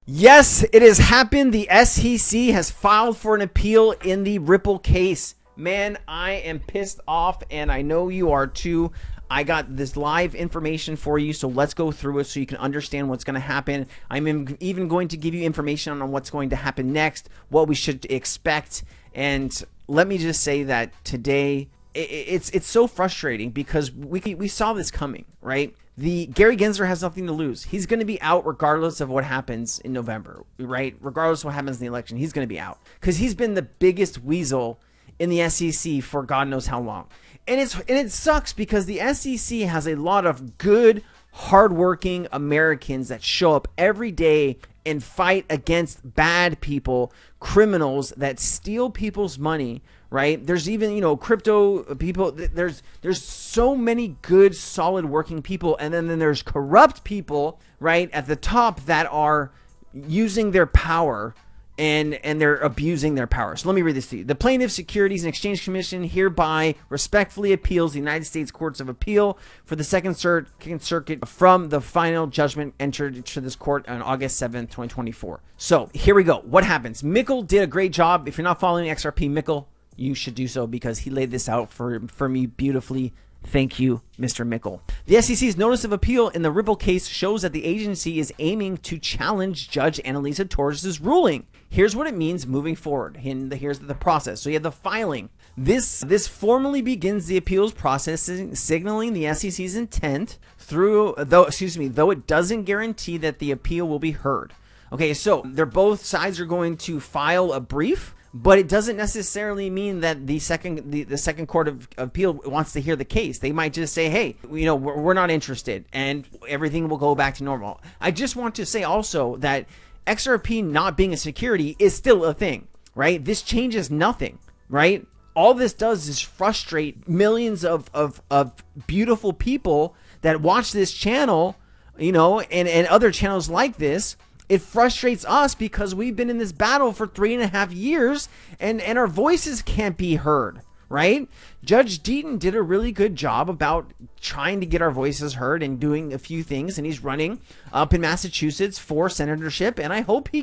Yes, it has happened. The SEC has filed for an appeal in the Ripple case. Man, I am pissed off, and I know you are too. I got this live information for you, so let's go through it so you can understand what's going to happen. I'm even going to give you information on what's going to happen next, what we should expect. And let me just say that today, it's so frustrating because we saw this coming, right? The Gary Gensler has nothing to lose. He's going to be out regardless of what happens in November, right? Regardless of what happens in the election, he's going to be out because he's been the biggest weasel in the SEC for God knows how long. And it sucks because the SEC has a lot of good, hardworking Americans that show up every day and fight against bad people, criminals that steal people's money, right? There's even, crypto people. There's so many good, solid working people. And then there's corrupt people, right, at the top that are using their power and they're abusing their power. So let me read this to you. The Plaintiffs' Securities and Exchange Commission hereby respectfully appeals the United States Courts of Appeal for the Second Circuit from the final judgment entered to this court on August 7th, 2024. So here we go. What happens? Mikkel did a great job. If you're not following XRP Mikkel, you should do so because he laid this out for me beautifully. Thank you, Mr. Mikkel. The SEC's notice of appeal in the Ripple case shows that the agency is aiming to challenge Judge Annalisa Torres' ruling. Here's what it means moving forward. Here's the process. So you have the filing. This formally begins the appeals process, signaling the SEC's intent though it doesn't guarantee that the appeal will be heard. Okay, so both sides are going to file a brief, but it doesn't necessarily mean that the second court of appeal wants to hear the case. They might just say, hey, we're not interested, and everything will go back to normal. I just want to say also that XRP not being a security is still a thing, right? This changes nothing, right? All this does is frustrate millions of beautiful people that watch this channel, and other channels like this. It frustrates us because we've been in this battle for 3.5 years and our voices can't be heard, right? Judge Deaton did a really good job about trying to get our voices heard and doing a few things, and he's running up in Massachusetts for senatorship, and I hope he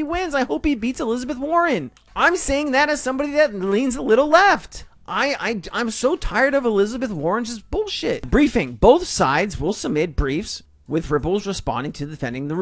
wins. I hope he beats Elizabeth Warren. I'm saying that as somebody that leans a little left. I'm so tired of Elizabeth Warren's bullshit. Briefing. Both sides will submit briefs with Ripple's responding to defend the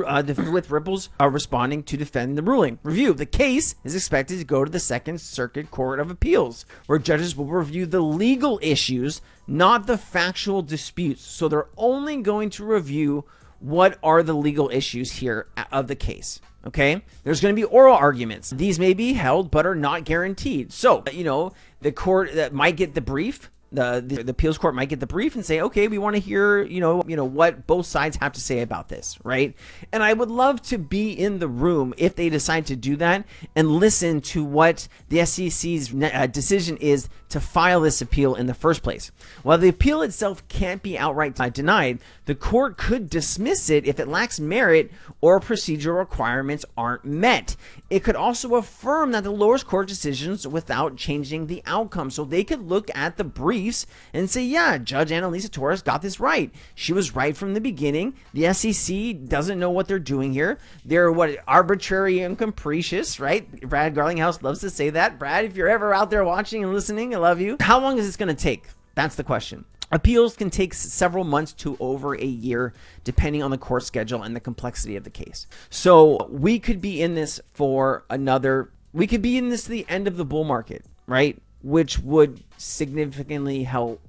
ruling. Review. The case is expected to go to the Second Circuit Court of Appeals, where judges will review the legal issues, not the factual disputes. So they're only going to review what are the legal issues here of the case. Okay? There's going to be oral arguments. These may be held, but are not guaranteed. So, the court that might get the brief, the appeals court might get the brief and say, okay, we want to hear, what both sides have to say about this, right? And I would love to be in the room if they decide to do that and listen to what the SEC's decision is to file this appeal in the first place. While the appeal itself can't be outright denied, the court could dismiss it if it lacks merit or procedural requirements aren't met. It could also affirm that the lower court decisions without changing the outcome. So they could look at the briefs and say, yeah, Judge Annalisa Torres got this right. She was right from the beginning. The SEC doesn't know what they're doing here. They're arbitrary and capricious, right? Brad Garlinghouse loves to say that. Brad, if you're ever out there watching and listening, I love you. How long is this going to take? That's the question. Appeals can take several months to over a year, depending on the court schedule and the complexity of the case. So we could be in this to the end of the bull market, right? Which would significantly harm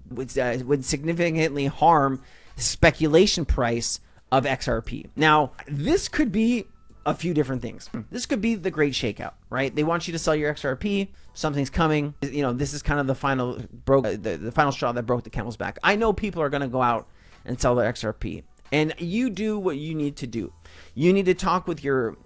the speculation price of XRP. Now, this could be a few different things. This could be the great shakeout, right? They want you to sell your XRP. Something's coming. This is kind of the final straw that broke the camel's back. I know people are going to go out and sell their XRP, and you do what you need to do. You need to talk with your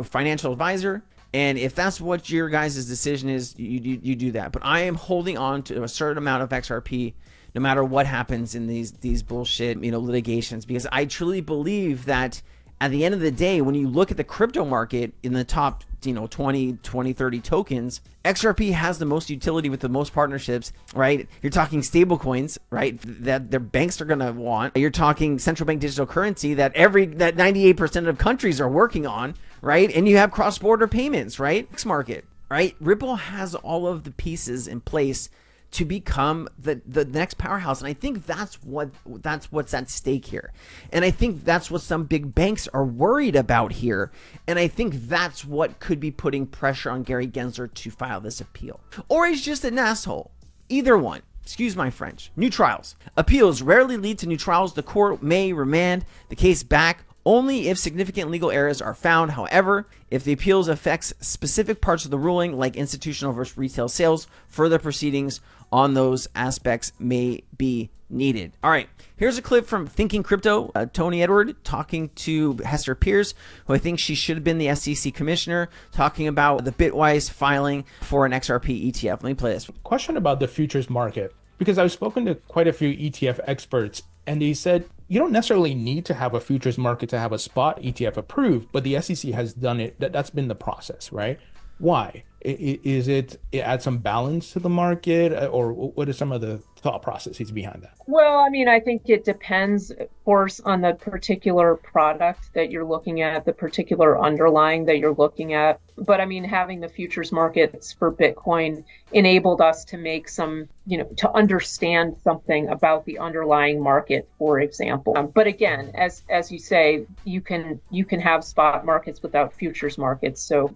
financial advisor, and if that's what your guys' decision is, you do that. But I am holding on to a certain amount of XRP, no matter what happens in these bullshit litigations, because I truly believe that at the end of the day, when you look at the crypto market in the top 20, 30 tokens, XRP has the most utility with the most partnerships, right? You're talking stable coins, right? That their banks are going to want. You're talking central bank digital currency that 98% of countries are working on, right? And you have cross-border payments, right? X market, right? Ripple has all of the pieces in place to become the next powerhouse. And I think that's what's at stake here. And I think that's what some big banks are worried about here. And I think that's what could be putting pressure on Gary Gensler to file this appeal. Or he's just an asshole. Either one. Excuse my French. New trials. Appeals rarely lead to new trials. The court may remand the case back only if significant legal errors are found. However, if the appeals affects specific parts of the ruling, like institutional versus retail sales, further proceedings on those aspects may be needed. All right, here's a clip from Thinking Crypto. Tony Edward talking to Hester Pierce, who I think she should have been the SEC commissioner, talking about the Bitwise filing for an XRP ETF. Let me play this. Question about the futures market, because I've spoken to quite a few ETF experts, and they said you don't necessarily need to have a futures market to have a spot ETF approved, but the SEC has done it. That's been the process, right? Why? Is it add some balance to the market, or what are some of the thought processes behind that? Well, I mean, I think it depends, of course, on the particular product that you're looking at, the particular underlying that you're looking at. But I mean, having the futures markets for Bitcoin enabled us to make some, to understand something about the underlying market, for example. But again, as you say, you can have spot markets without futures markets. So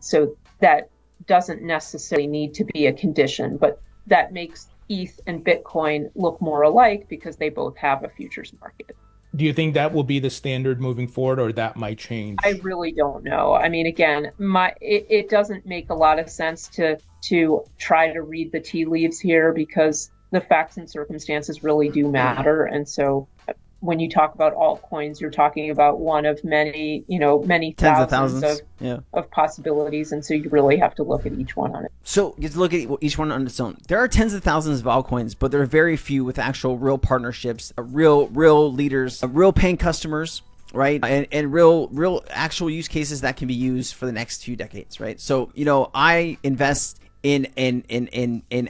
that doesn't necessarily need to be a condition, but that makes ETH and Bitcoin look more alike because they both have a futures market. Do you think that will be the standard moving forward, or that might change? I really don't know. I mean, again, it doesn't make a lot of sense to try to read the tea leaves here, because the facts and circumstances really do matter. And so when you talk about altcoins, you're talking about one of many, many thousands of possibilities. And so you really have to look at each one on it. So you have to look at each one on its own. There are tens of thousands of altcoins, but there are very few with actual real partnerships, real leaders, real paying customers, right? And real actual use cases that can be used for the next few decades, right? So, I invest in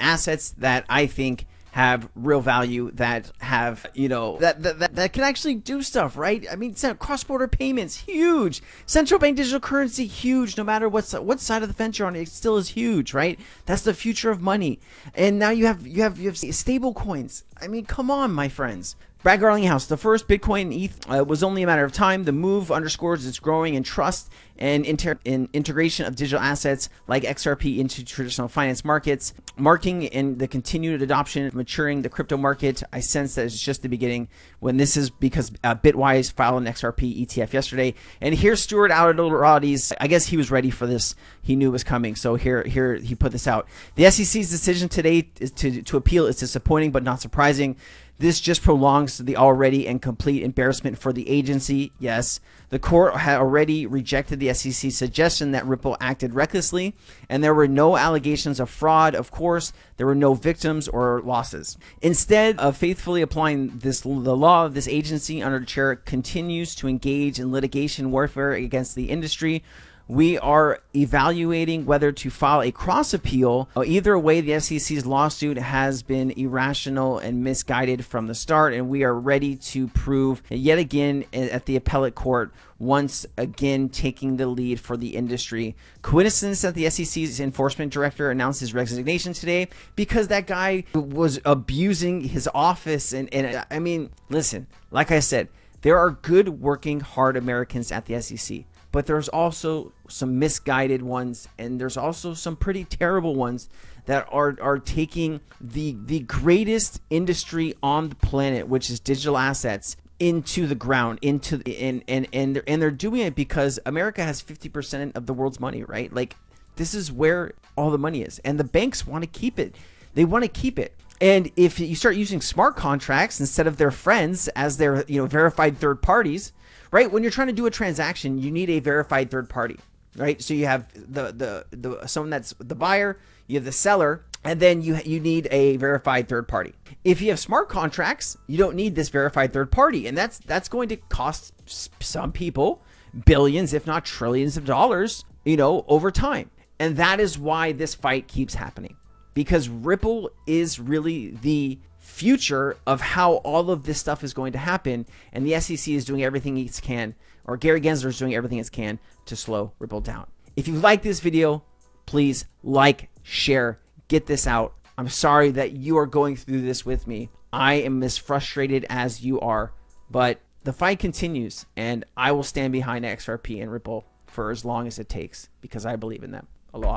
assets that I think have real value, that have, that can actually do stuff, right? I mean, cross-border payments, huge. Central bank digital currency, huge. No matter what side of the fence you're on, it still is huge, right? That's the future of money. And now you have stable coins. I mean, come on, my friends. Brad Garlinghouse, the first Bitcoin ETH was only a matter of time. The move underscores its growing in trust and integration of digital assets like XRP into traditional finance markets, marking in the continued adoption of maturing the crypto market. I sense that it's just the beginning when this is because Bitwise filed an XRP ETF yesterday. And here's Stuart Alderotis. I guess he was ready for this. He knew it was coming. So here he put this out. The SEC's decision today is to appeal is disappointing, but not surprising. This just prolongs the already and complete embarrassment for the agency. Yes, the court had already rejected the SEC's suggestion that Ripple acted recklessly, and there were no allegations of fraud. Of course, there were no victims or losses. Instead of faithfully applying the law, this agency under the chair continues to engage in litigation warfare against the industry. We are evaluating whether to file a cross appeal. Either way, the SEC's lawsuit has been irrational and misguided from the start, and we are ready to prove yet again at the appellate court, once again taking the lead for the industry. Coincidence that the SEC's enforcement director announced his resignation today because that guy was abusing his office. And I mean, listen, like I said, there are good, working, hard Americans at the SEC. But there's also some misguided ones, and there's also some pretty terrible ones that are taking the greatest industry on the planet, which is digital assets, into the ground, and they're doing it because America has 50% of the world's money, right? Like, this is where all the money is, and the banks want to keep it. They want to keep it. And if you start using smart contracts instead of their friends as their verified third parties, right? When you're trying to do a transaction, you need a verified third party, right? So you have the someone that's the buyer, you have the seller, and then you need a verified third party. If you have smart contracts, you don't need this verified third party, and that's going to cost some people billions, if not trillions of dollars, over time. And that is why this fight keeps happening, because Ripple is really the future of how all of this stuff is going to happen. And the SEC is doing everything it can, or Gary Gensler is doing everything it can to slow Ripple down. If you like this video, please like, share, get this out. I'm sorry that you are going through this with me. I am as frustrated as you are, but the fight continues, and I will stand behind XRP and Ripple for as long as it takes because I believe in them. Aloha.